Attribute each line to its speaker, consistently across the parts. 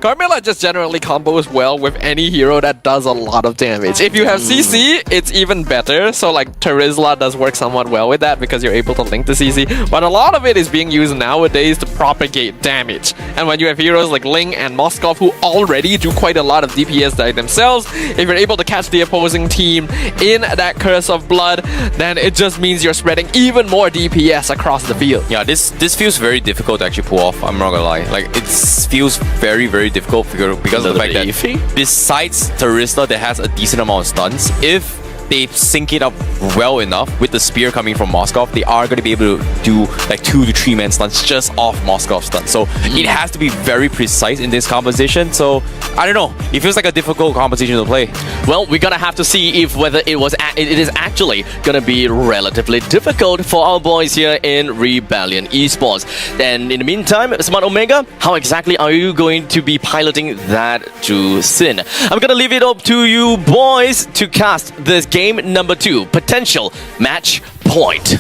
Speaker 1: Carmilla just generally combos well with any hero that does a lot of damage. If you have CC, it's even better. So like Terizla does work somewhat well with that because you're able to link the CC. But a lot of it is being used nowadays to propagate damage. And when you have heroes like Ling and Moskov who already do quite a lot of DPS by themselves, if you're able to catch the opposing team in that Curse of Blood, then it just means you're spreading even more DPS across the field.
Speaker 2: Yeah, this feels very difficult to actually pull off. I'm not gonna lie. Like, it feels very, very difficult because of the fact that besides Terizla that has a decent amount of stuns, if they sync it up well enough with the spear coming from Moskov, they are going to be able to do like 2 to 3 man stuns just off Moskov's stun. So it has to be very precise in this composition. So I don't know. It feels like a difficult composition to play.
Speaker 3: Well, we're gonna have to see if whether it is actually gonna be relatively difficult for our boys here in Rebellion Esports. Then in the meantime, Smart Omega, how exactly are you going to be piloting that to Sin? I'm gonna leave it up to you boys to cast this game number 2, potential match point.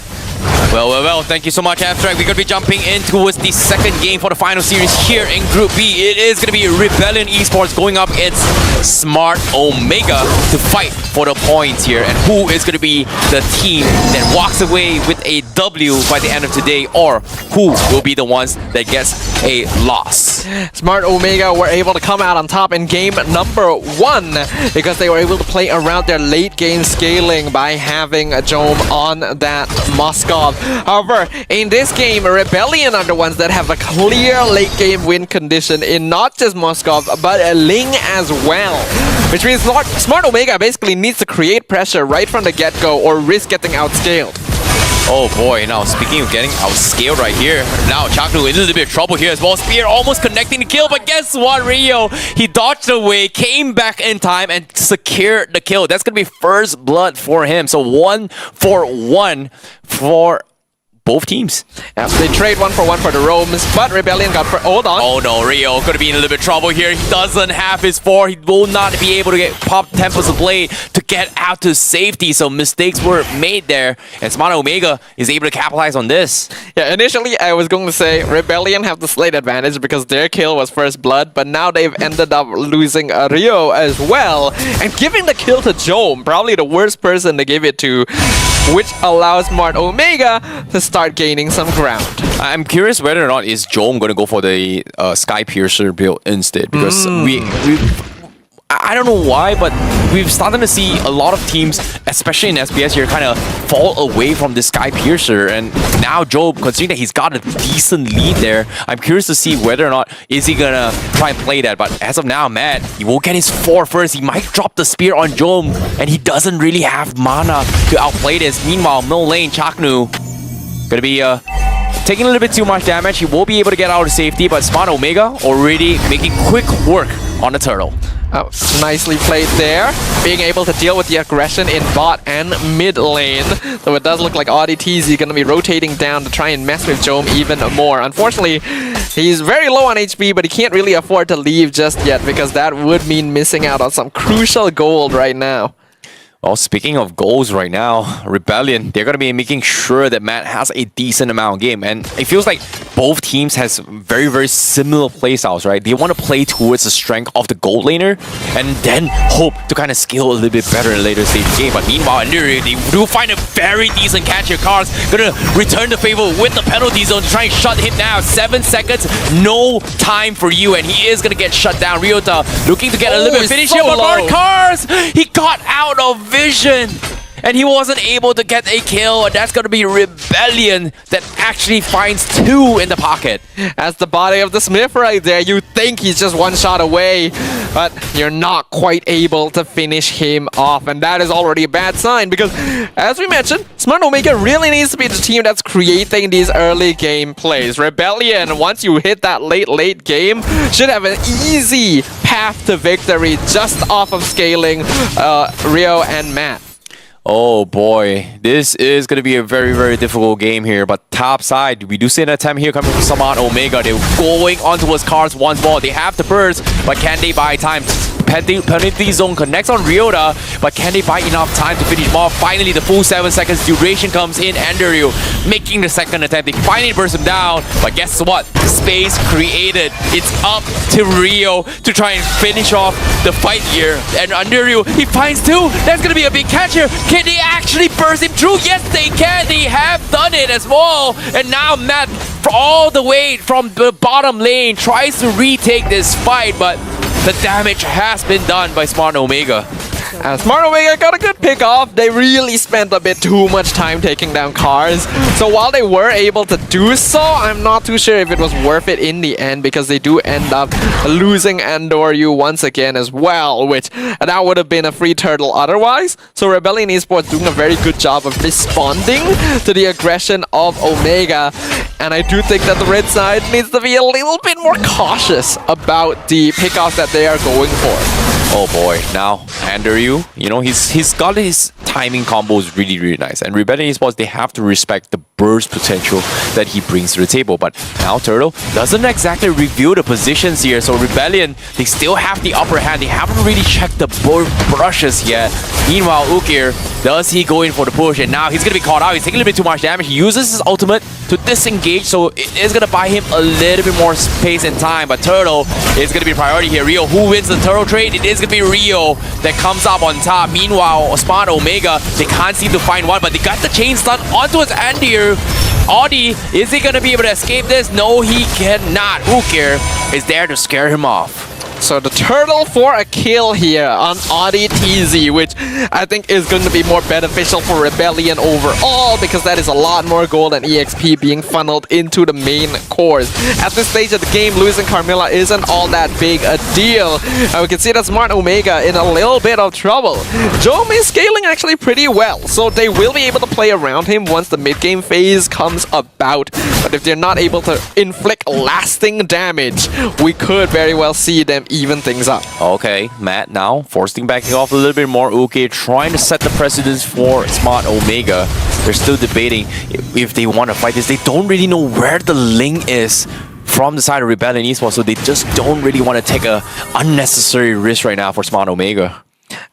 Speaker 2: Well, thank you so much, Abstract. We're going to be jumping in towards the second game for the final series here in Group B. It is going to be Rebellion Esports going up against Smart Omega to fight for the points here. And who is going to be the team that walks away with a W by the end of today, or who will be the ones that gets a loss?
Speaker 1: Smart Omega were able to come out on top in game number 1 because they were able to play around their late game scaling by having a Jome on that Moskov. However, in this game, Rebellion are the ones that have a clear late game win condition in not just Moskov, but Ling as well. Which means Smart Omega basically needs to create pressure right from the get-go or risk getting outscaled.
Speaker 2: Oh boy, now speaking of getting outscaled right here, now Chaknu is in a little bit of trouble here as well. Spear almost connecting the kill, but guess what, Rio? He dodged away, came back in time, and secured the kill. That's going to be first blood for him. So 1 for 1 for both teams.
Speaker 1: Yeah, they trade 1 for 1 for the roams, but Rebellion got... Hold on.
Speaker 2: Oh no, Rio could be in a little bit of trouble here. He doesn't have his 4. He will not be able to get pop Tempest of Blade to get out to safety. So mistakes were made there. And Smart Omega is able to capitalize on this.
Speaker 1: Yeah, initially I was going to say Rebellion have the slight advantage because their kill was first blood, but now they've ended up losing Rio as well. And giving the kill to Jome, probably the worst person to give it to, which allows Smart Omega to start gaining some ground.
Speaker 2: I'm curious whether or not is Jome going to go for the Sky Piercer build instead, because I don't know why, but we've started to see a lot of teams, especially in SBS here, kind of fall away from the Sky Piercer. And now Job, considering that he's got a decent lead there, I'm curious to see whether or not is he gonna try and play that. But as of now, Matt, he will get his 4 first. He might drop the spear on Job, and he doesn't really have mana to outplay this. Meanwhile, no lane, Chaknu gonna be taking a little bit too much damage. He will be able to get out of safety, but Smart Omega already making quick work on the turtle.
Speaker 1: Oh, nicely played there. Being able to deal with the aggression in bot and mid lane. So it does look like ODTZ going to be rotating down to try and mess with Jome even more. Unfortunately, he's very low on HP, but he can't really afford to leave just yet because that would mean missing out on some crucial gold right now.
Speaker 2: Well, speaking of goals right now, Rebellion, they're going to be making sure that Matt has a decent amount of game. And it feels like both teams has very, very similar playstyles, right? They want to play towards the strength of the gold laner and then hope to kind of scale a little bit better in later stage of the game. But meanwhile, they do find a very decent catch here. Cars going to return the favor with the penalty zone to try and shut him down. 7 seconds, no time for you. And he is going to get shut down. Ryota looking to get a little bit finish here, but Mark Cars, he got out of vision and he wasn't able to get a kill, and that's going to be Rebellion that actually finds 2 in the pocket.
Speaker 1: As the body of the Smith right there, you think he's just 1 shot away, but you're not quite able to finish him off, and that is already a bad sign because, as we mentioned, Smart Omega really needs to be the team that's creating these early game plays. Rebellion, once you hit that late game, should have an easy path to victory just off of scaling Rio and Matt.
Speaker 2: Oh boy, this is going to be a very, very difficult game here. But top side, we do see an attempt here coming from Smart Omega. They're going on towards Cars once more. They have the burst, but can they buy time? penalty zone connects on Ryota, but can they buy enough time to finish him off? Finally, the full 7 seconds duration comes in. Andrew making the second attempt. They finally burst him down, but guess what? Space created. It's up to Rio to try and finish off the fight here. And Andrew, he finds two. That's gonna be a big catch here. Can they actually burst him through? Yes, they can. They have done it as well. And now Matt, all the way from the bottom lane, tries to retake this fight, but the damage has been done by Smart Omega.
Speaker 1: Smart Omega got a good pick off. They really spent a bit too much time taking down cars. So while they were able to do so, I'm not too sure if it was worth it in the end, because they do end up losing Andoryu once again as well, which that would have been a free turtle otherwise. So Rebellion Esports doing a very good job of responding to the aggression of Omega. And I do think that the red side needs to be a little bit more cautious about the pickoff that they are going for.
Speaker 2: Oh boy, now Andrew, you know, he's got his timing combos really nice. And Rebellion Esports, they have to respect the burst potential that he brings to the table. But now Turtle doesn't exactly reveal the positions here. So Rebellion, they still have the upper hand. They haven't really checked the brushes yet. Meanwhile, Ukir, does he go in for the push? And now he's going to be caught out. He's taking a little bit too much damage. He uses his ultimate to disengage, so it is going to buy him a little bit more space and time. But Turtle is going to be a priority here. Rio, who wins the Turtle trade? It is going to be Rio that comes up on top. Meanwhile, Smart Omega, they can't seem to find one, but they got the chain stun onto his Andir. Audi, is he going to be able to escape this? No, he cannot. Ukir is there to scare him off.
Speaker 1: So the turtle for a kill here on Audi TZ, which I think is going to be more beneficial for Rebellion overall, because that is a lot more gold and EXP being funneled into the main cores. At this stage of the game, losing Carmilla isn't all that big a deal. And we can see that Smart Omega in a little bit of trouble. Jome is scaling actually pretty well, so they will be able to play around him once the mid-game phase comes about. But if they're not able to inflict lasting damage, we could very well see them even things up.
Speaker 2: Okay, Matt now forcing backing off a little bit more. Okay, trying to set the precedence for Smart Omega. They're still debating if they want to fight this. They don't really know where the link is from the side of Rebellion Esports, so they just don't really want to take a unnecessary risk right now for Smart Omega.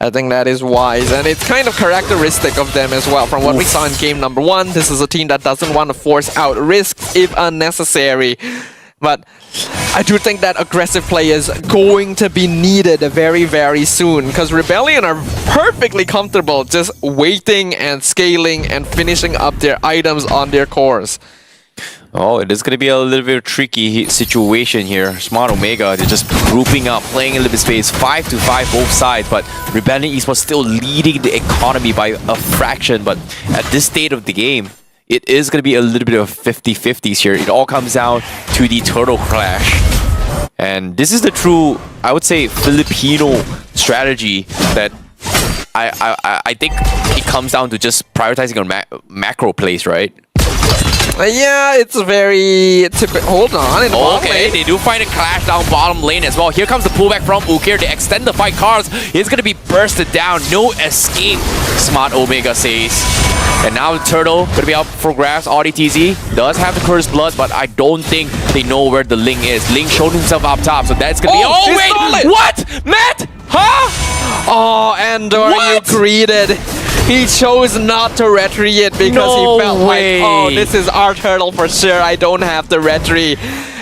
Speaker 1: I think that is wise, and it's kind of characteristic of them as well. From what we saw in game number 1, this is a team that doesn't want to force out risks if unnecessary. But I do think that aggressive play is going to be needed very soon, because Rebellion are perfectly comfortable just waiting and scaling and finishing up their items on their cores.
Speaker 2: Oh, it is going to be a little bit of a tricky situation here. Smart Omega, they're just grouping up, playing a little bit space, 5-5 both sides, but Rebellion Esports still leading the economy by a fraction. But at this state of the game, it is going to be a little bit of 50-50s here. It all comes down to the Turtle Clash. And this is the true, I would say, Filipino strategy that I think it comes down to just prioritizing on macro plays, right?
Speaker 1: Yeah, it's very typical. Hold on.
Speaker 2: Okay, they do find a clash down bottom lane as well. Here comes the pullback from Ukir to extend the fight. Cars is going to be bursted down. No escape, Smart Omega says. And now the Turtle going to be out for grabs. Audi TZ does have the Cursed Blood, but I don't think they know where the Ling is. Ling showed himself up top, so that's going to be... Oh, wait! What? Matt? Huh?
Speaker 1: Oh, Andor, you greeted. He chose not to retreat because he felt like, oh, this is our turtle for sure. I don't have the retreat.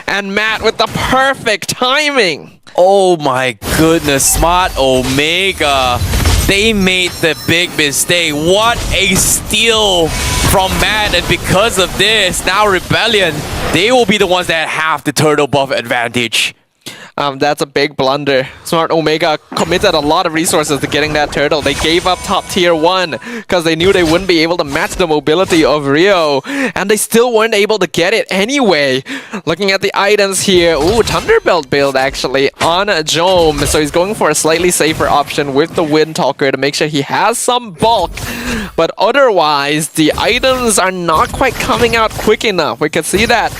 Speaker 1: And Matt with the perfect timing.
Speaker 2: Oh my goodness, Smart Omega. They made the big mistake. What a steal from Matt. And because of this, now Rebellion, they will be the ones that have the turtle buff advantage.
Speaker 1: That's a big blunder. Smart Omega committed a lot of resources to getting that turtle. They gave up top tier 1 because they knew they wouldn't be able to match the mobility of Rio, and they still weren't able to get it anyway. Looking at the items here, ooh, Thunderbelt build actually on Jome, so he's going for a slightly safer option with the Windtalker to make sure he has some bulk. But otherwise, the items are not quite coming out quick enough. We can see that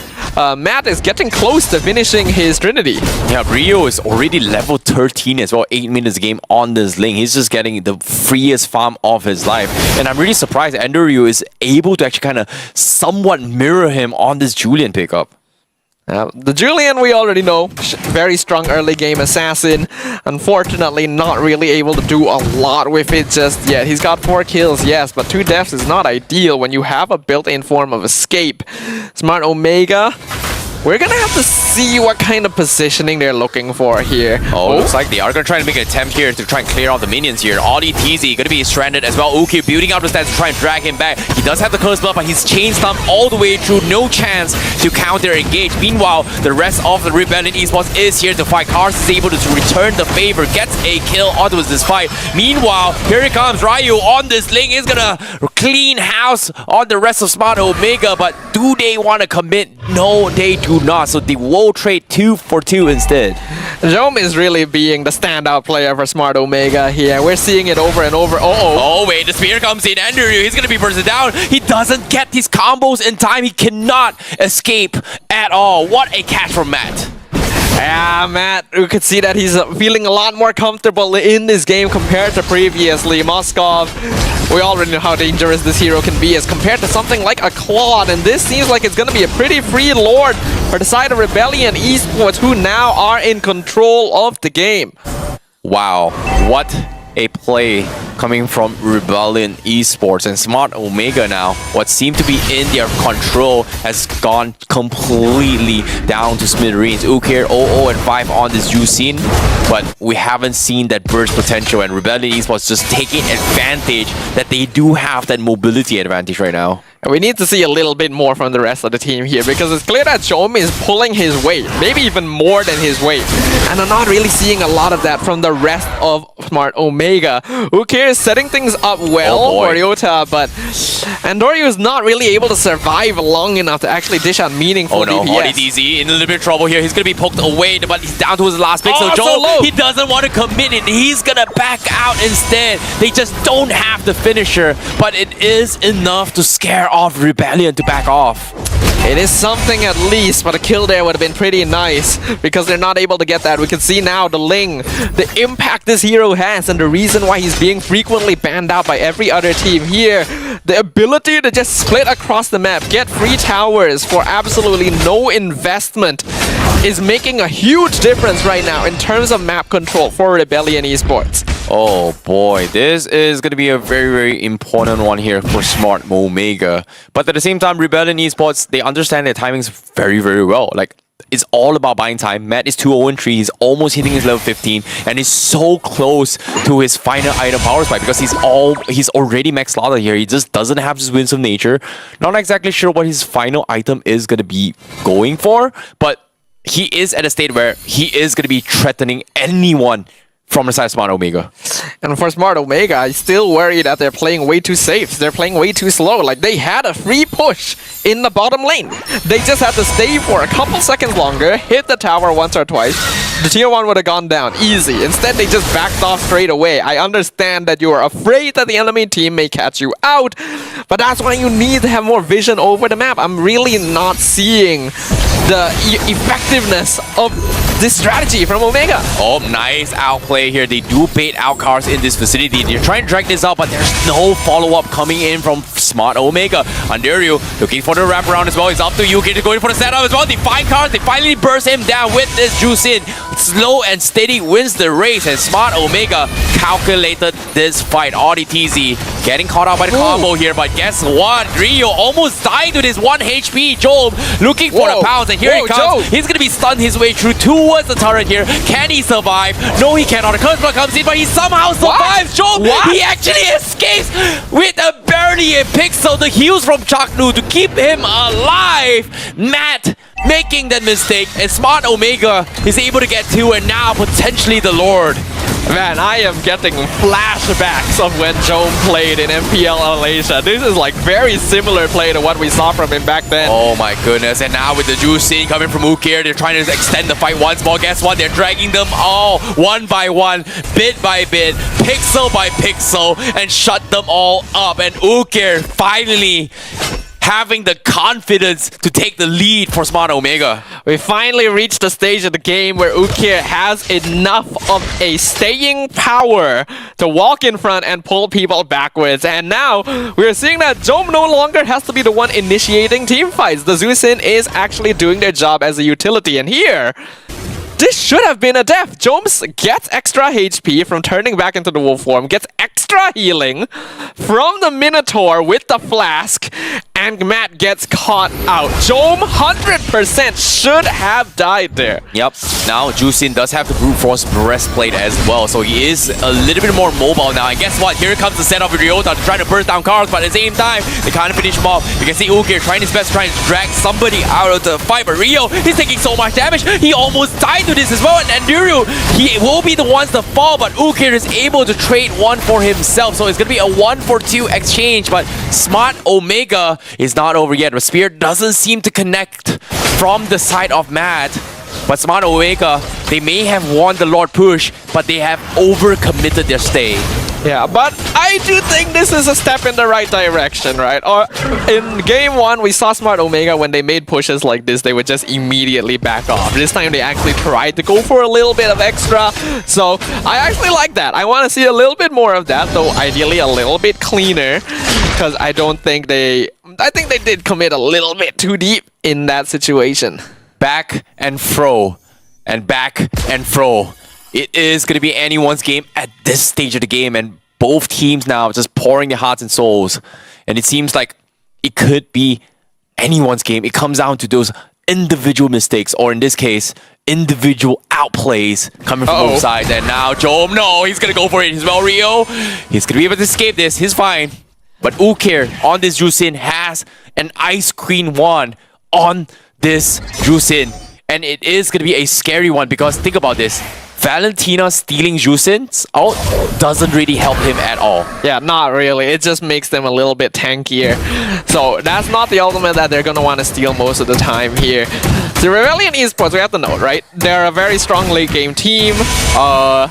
Speaker 1: Matt is getting close to finishing his Trinity.
Speaker 2: Yeah, Rio is already level 13 as well, 8 minutes a game on this lane. He's just getting the freest farm of his life. And I'm really surprised Andrew is able to actually kind of somewhat mirror him on this Julian pickup.
Speaker 1: The Julian we already know, very strong early game assassin. Unfortunately, not really able to do a lot with it just yet. He's got 4 kills, yes, but 2 deaths is not ideal when you have a built-in form of escape. Smart Omega, we're gonna have to see what kind of positioning they're looking for here.
Speaker 2: Oh, looks like they are gonna try and make an attempt here to try and clear off the minions here. INDONESIA gonna be stranded as well. Uki building up the stats to try and drag him back. He does have the curse buff, but he's chain stumped all the way through. No chance to counter engage. Meanwhile, the rest of the Rebellion Esports is here to fight. Cars is able to return the favor, gets a kill onto this fight. Meanwhile, here it comes. Ryu on this link is gonna clean house on the rest of Smart Omega, but do they want to commit? No, they do not. So they will trade 2 for 2 instead.
Speaker 1: Jome is really being the standout player for Smart Omega here. We're seeing it over and over.
Speaker 2: Oh wait, the spear comes in. Andrew, he's gonna be bursted down. He doesn't get these combos in time. He cannot escape at all. What a catch from Matt.
Speaker 1: Yeah, Matt, you could see that he's feeling a lot more comfortable in this game compared to previously. Moskov, we already know how dangerous this hero can be as compared to something like a Claude, and this seems like it's going to be a pretty free lord for the side of Rebellion Esports, who now are in control of the game.
Speaker 2: Wow, what a play coming from Rebellion Esports, and Smart Omega now, what seemed to be in their control has gone completely down to smithereens. Ukir 0-5 on this Yusin, but we haven't seen that burst potential, and Rebellion Esports just taking advantage that they do have that mobility advantage right now.
Speaker 1: We need to see a little bit more from the rest of the team here, because it's clear that Jome is pulling his weight, maybe even more than his weight. And I'm not really seeing a lot of that from the rest of Smart Omega. Ukir is setting things up well for Ryota, but Andoryu is not really able to survive long enough to actually dish out meaningful DPS.
Speaker 2: INDONESIA in a little bit of trouble here. He's going to be poked away, but he's down to his last pick. So
Speaker 1: so
Speaker 2: Joel,
Speaker 1: low.
Speaker 2: he doesn't want to commit it. He's going to back out instead. They just don't have the finisher, but it is enough to scare off Rebellion to back off.
Speaker 1: It is something at least, but a kill there would have been pretty nice because they're not able to get that. We can see now the Ling, the impact this hero has, and the reason why he's being frequently banned out by every other team here. The ability to just split across the map, get free towers for absolutely no investment is making a huge difference right now in terms of map control for Rebellion Esports.
Speaker 2: Oh boy, this is going to be a very, very important one here for Smart Omega. But at the same time, Rebellion Esports, they understand their timings very, very well. Like, it's all about buying time. Matt is 2-0-3. He's almost hitting his level 15, and he's so close to his final item power spike because he's already max slaughter here. He just doesn't have his Winds of Nature. Not exactly sure what his final item is going to be going for, but he is at a state where he is going to be threatening anyone from the side of Smart Omega.
Speaker 1: And for Smart Omega, I still worry that they're playing way too safe. They're playing way too slow. Like, they had a free push in the bottom lane. They just had to stay for a couple seconds longer, hit the tower once or twice. The tier 1 would have gone down easy. Instead, they just backed off straight away. I understand that you are afraid that the enemy team may catch you out, but that's why you need to have more vision over the map. I'm really not seeing the effectiveness of this strategy from Omega.
Speaker 2: Oh, nice outplay here. They do bait out cars in this vicinity. They're trying to drag this out, but there's no follow-up coming in from Smart Omega. Underu looking for the wraparound as well. It's up to Yuki to go in for the setup as well. They find cars. They finally burst him down with this juice in. Slow and steady wins the race, and Smart Omega calculated this fight. INDONESIA getting caught out by the combo here, but guess what? Rio almost died with his 1 HP. Joel looking for the pounce, and here he comes. He's going to be stunned his way through towards the turret here. Can he survive? No, he cannot. The curse block comes in, but he somehow survives. Joel, he actually escapes with a barely a pixel. The heals from Chaknu to keep him alive. Matt making that mistake, and Smart Omega is able to get 2, and now potentially the Lord.
Speaker 1: Man, I am getting flashbacks of when Jome played in MPL Malaysia. This is like very similar play to what we saw from him back then.
Speaker 2: Oh my goodness, and now with the juice scene coming from Ukir, they're trying to extend the fight once more. Guess what? They're dragging them all one by one, bit by bit, pixel by pixel, and shut them all up. And Ukir finally having the confidence to take the lead for Smart Omega.
Speaker 1: We finally reached the stage of the game where Ukir has enough of a staying power to walk in front and pull people backwards. And now we're seeing that Jom no longer has to be the one initiating team fights. The Zusin is actually doing their job as a utility. And here, this should have been a death. Joms gets extra HP from turning back into the wolf form, gets extra healing from the Minotaur with the flask, and Matt gets caught out. Jom 100% should have died there.
Speaker 2: Yep. Now Jusin does have the brute force breastplate as well, so he is a little bit more mobile now. And guess what? Here comes the setup with Ryota to try to burst down cars, but at the same time, they can't finish him off. You can see Ukir trying his best, trying to drag somebody out of the fight, but Rio, he's taking so much damage. He almost died to this as well, and Anduru, he will be the ones to fall, but Ukir is able to trade one for himself, so it's gonna be a 1-for-2 exchange. But Smart Omega is not over yet. The spear doesn't seem to connect from the side of Matt. But Smart Omega, they may have won the Lord push, but they have overcommitted their stay.
Speaker 1: Yeah, but I do think this is a step in the right direction, right? Or in game 1, we saw Smart Omega when they made pushes like this, they would just immediately back off. This time they actually tried to go for a little bit of extra. So I actually like that. I want to see a little bit more of that, though ideally a little bit cleaner, because I think they did commit a little bit too deep in that situation.
Speaker 2: Back and fro, and back and fro. It is going to be anyone's game at this stage of the game, and both teams now just pouring their hearts and souls. And it seems like it could be anyone's game. It comes down to those individual mistakes, or in this case, individual outplays coming from both sides. And now Jom, no, he's going to go for it as well, Rio. He's going to be able to escape this. He's fine. But Ukir on this Jusin has an Ice Queen wand on this Jusin. And it is going to be a scary one, because think about this. Valentina stealing Jusins out doesn't really help him at all.
Speaker 1: Yeah, not really. It just makes them a little bit tankier. So that's not the ultimate that they're going to want to steal most of the time here. The Rebellion Esports, we have to note, right? They're a very strong late game team.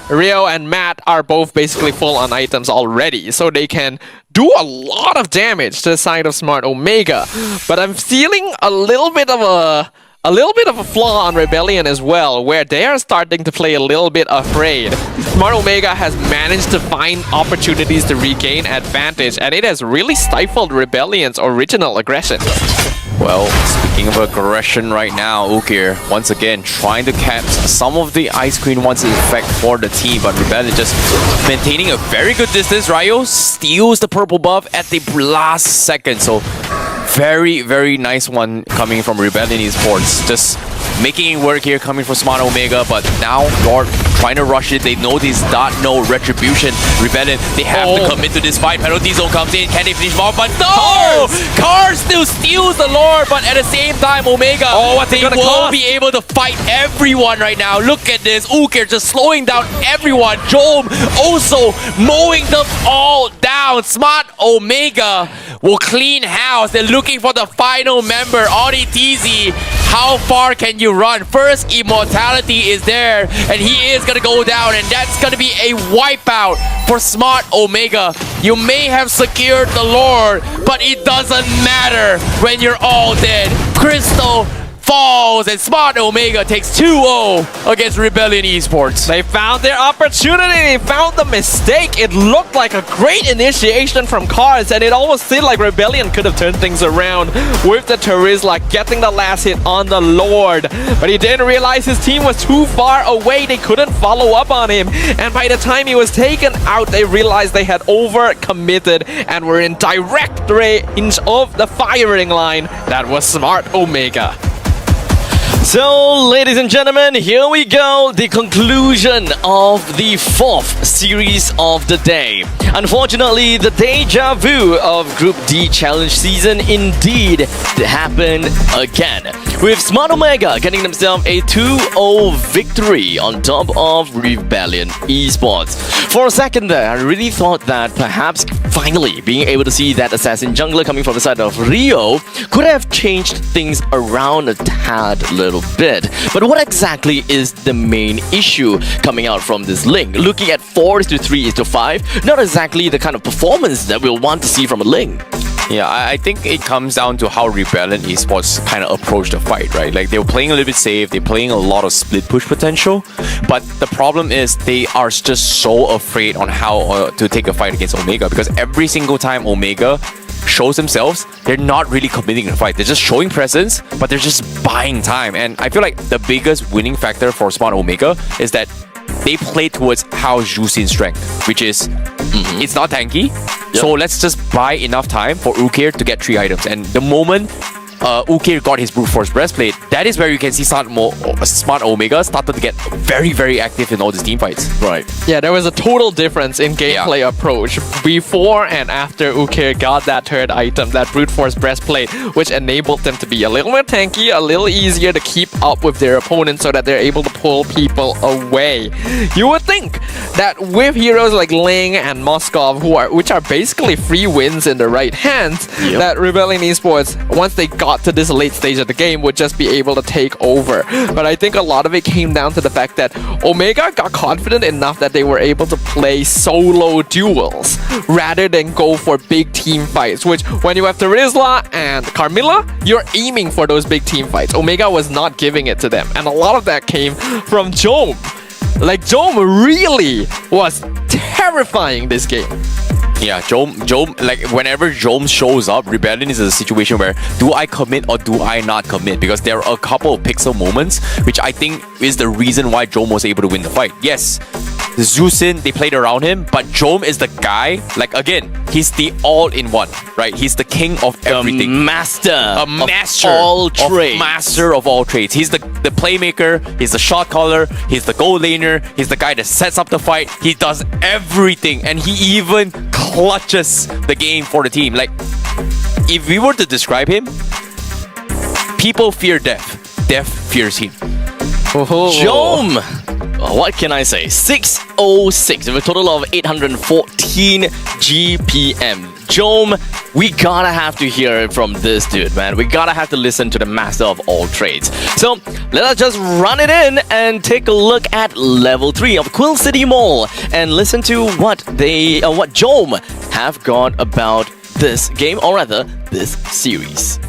Speaker 1: Rio and Matt are both basically full on items already, so they can do a lot of damage to the side of Smart Omega. But I'm feeling a little bit of a flaw on Rebellion as well, where they are starting to play a little bit afraid. Smart Omega has managed to find opportunities to regain advantage, and it has really stifled Rebellion's original aggression.
Speaker 2: Well, speaking of aggression right now, Ukir once again trying to catch some of the Ice Queen One's effect for the team, but Rebellion just maintaining a very good distance. Ryo steals the purple buff at the last second, so very, very nice one coming from Rebellion Esports. Just making it work here, coming from Smart Omega, but now Lord trying to rush it. They know this dot no retribution. Rebellion, they have to commit to this fight. Penalty zone comes in. Can they finish him off? But no! Cars still steals the Lord, but at the same time, Omega, they will be able to fight everyone right now. Look at this. Ukir just slowing down everyone. Jom also mowing them all down. Smart Omega will clean house. They're looking for the final member, ODTZ. How far can you run? First immortality is there, and he is gonna go down, and that's gonna be a wipeout for Smart Omega. You may have secured the Lord, but it doesn't matter when you're all dead. Crystal falls, and Smart Omega takes 2-0 against Rebellion Esports.
Speaker 1: They found their opportunity, they found the mistake. It looked like a great initiation from Cars, and it almost seemed like Rebellion could have turned things around with the Terizla getting the last hit on the Lord. But he didn't realize his team was too far away. They couldn't follow up on him, and by the time he was taken out, they realized they had overcommitted and were in direct range of the firing line. That was Smart Omega.
Speaker 3: So, ladies and gentlemen, here we go, the conclusion of the 4th series of the day. Unfortunately, the deja vu of Group D Challenge season indeed happened again, with Smart Omega getting themselves a 2-0 victory on top of Rebellion Esports. For a second there, I really thought that perhaps finally being able to see that assassin jungler coming from the side of Rio could have changed things around a tad little bit. But what exactly is the main issue coming out from this link? Looking at 4:3:5, not exactly the kind of performance that we'll want to see from a link.
Speaker 2: Yeah, I think it comes down to how Rebellion Esports kind of approached the fight, right? Like, they were playing a little bit safe, they're playing a lot of split push potential, but the problem is they are just so afraid on how to take a fight against Omega, because every single time Omega shows themselves, they're not really committing to the fight. They're just showing presence, but they're just buying time. And I feel like the biggest winning factor for Smart Omega is that they play towards how Jusin's strength, which is it's not tanky. So let's just buy enough time for Ukir to get 3 items. And the moment Ukir got his Brute Force Breastplate, that is where you can see Smart Omega started to get very, very active in all these team fights.
Speaker 3: Right.
Speaker 1: Yeah, there was a total difference in gameplay approach before and after Ukir got that 3rd item, that Brute Force Breastplate, which enabled them to be a little more tanky, a little easier to keep up with their opponents so that they're able to pull people away. You would think that with heroes like Ling and Moskov, which are basically free wins in the right hands, that Rebellion Esports, once they got to this late stage of the game, would just be able to take over. But I think a lot of it came down to the fact that Omega got confident enough that they were able to play solo duels rather than go for big team fights, which when you have Terizla and Carmilla, you're aiming for those big team fights. Omega was not giving it to them, and a lot of that came from Jome. Like, Jome really was terrifying this game.
Speaker 2: Yeah, Jome, like, whenever Jome shows up, Rebellion is a situation where do I commit or do I not commit? Because there are a couple of pixel moments, which I think is the reason why Jome was able to win the fight. Yes, Jusin, they played around him, but Jome is the guy, like, again, he's the all-in-one, right? He's the king of everything.
Speaker 3: A master of
Speaker 2: all trades. He's the playmaker, he's the shot caller, he's the goal laner, he's the guy that sets up the fight, he does everything, and he even clutches the game for the team. Like, if we were to describe him, people fear death, death fears him.
Speaker 3: Jome! What can I say? 606 with a total of 814 GPM. Jome, we gotta have to hear it from this dude, man. We gotta have to listen to the master of all trades. So let us just run it in and take a look at level 3 of Quill City Mall and listen to what Jome have got about this game, or rather this series.